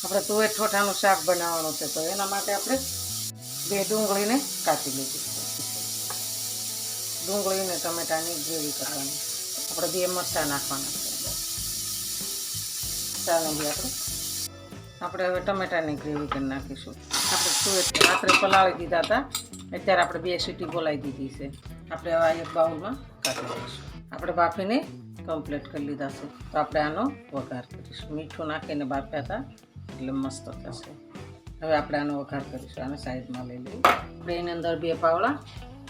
આપણે તુવેર ઠોઠાનું શાક બનાવવાનું છે, તો એના માટે આપણે 2 ડુંગળીને કાપી લીધી. ડુંગળીને ટમેટાની ગ્રેવી કરવાની. આપણે 2 મરચાં નાખવાના છે. ચાલો આપણે હવે ટમેટાની ગ્રેવી કરી નાખીશું. આપણે તુવેર રાત્રે પલાળી દીધા હતા, અત્યારે આપણે 2 સીટી બોલાવી દીધી છે. આપણે હવે એક બાઉલમાં કાઢી લઈશું. આપણે બાફીને કમ્પ્લીટ કરી લીધા છે, તો આપણે આનો વઘાર કરીશું. મીઠું નાખીને બાફ્યા હતા એટલે મસ્ત થશે. હવે આપણે આનો વઘાર કરીશું. આને સાઈડમાં લઈ લઈએ. આપણે એની અંદર 2 પાવડા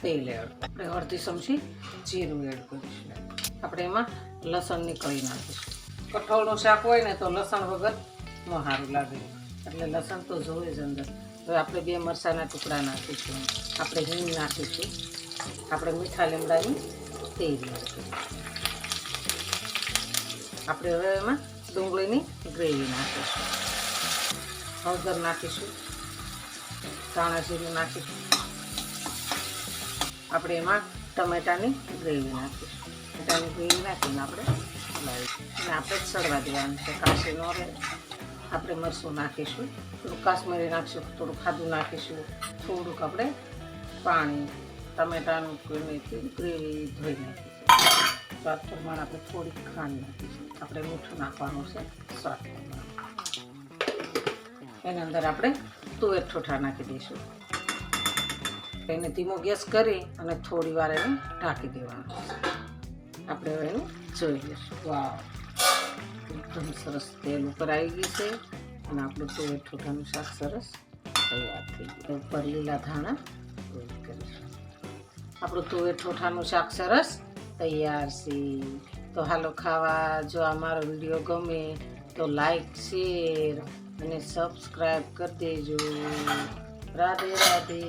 તેલ એડ, આપણે અડધી ચમચી જીરું એડ કરીશું. આપણે એમાં લસણની કળી નાખીશું. કઠોળનું શાક હોય ને તો લસણ વગર ન સારું લાગે, એટલે લસણ તો જોઈએ જ અંદર. હવે આપણે 2 મરચાંના ટુકડા નાખીશું. આપણે હિંગ નાખીશું. આપણે મીઠા લીમડાની તેલ નાખીશું. આપણે હવે એમાં ડુંગળીની ગ્રેવી નાખીશું. હળદર નાખીશું. ધાણા જીરું નાખીશું. આપણે એમાં ટમેટાની ગ્રેવી નાખીશું. ટમેટાની ગ્રેવી નાખીને આપણે હલાવીશું. અને આપણે જ સળવા દેવાનું છે, કાશી ન રહે. આપણે મરચું નાખીશું. થોડુંક કાશ્મીરી નાખીશું, થોડુંક ખાધું નાખીશું. થોડુંક આપણે પાણી, ટમેટાનું ગ્રેવી ધોઈ નાખીશું. સ્વાદ પ્રમાણે આપણે થોડીક ખાંડ નાખીશું. આપણે મીઠું નાખવાનું છે સ્વાદ પ્રમાણે. એની અંદર આપણે તુવેર ઠોઠા નાખી દઈશું. એને ધીમો ગેસ કરી અને થોડી વાર એને ઢાંકી દેવાનું. આપણે હવે એનું જોઈ લઈશું. વાવ, એકદમ સરસ તેલ ઉપર આવી ગયું છે અને આપણું તુવેર ઠોઠાનું શાક સરસ તૈયાર થઈ ગયું. ઉપર લીલા ધાણા એડ કરીશું. આપણું તુવેર ઠોઠાનું શાક સરસ તૈયાર છે. તો હાલો ખાવા. જો અમારો વિડીયો ગમે તો લાઈક, શેર અને સબસ્ક્રાઈબ કરી દેજો. રાધે રાધે.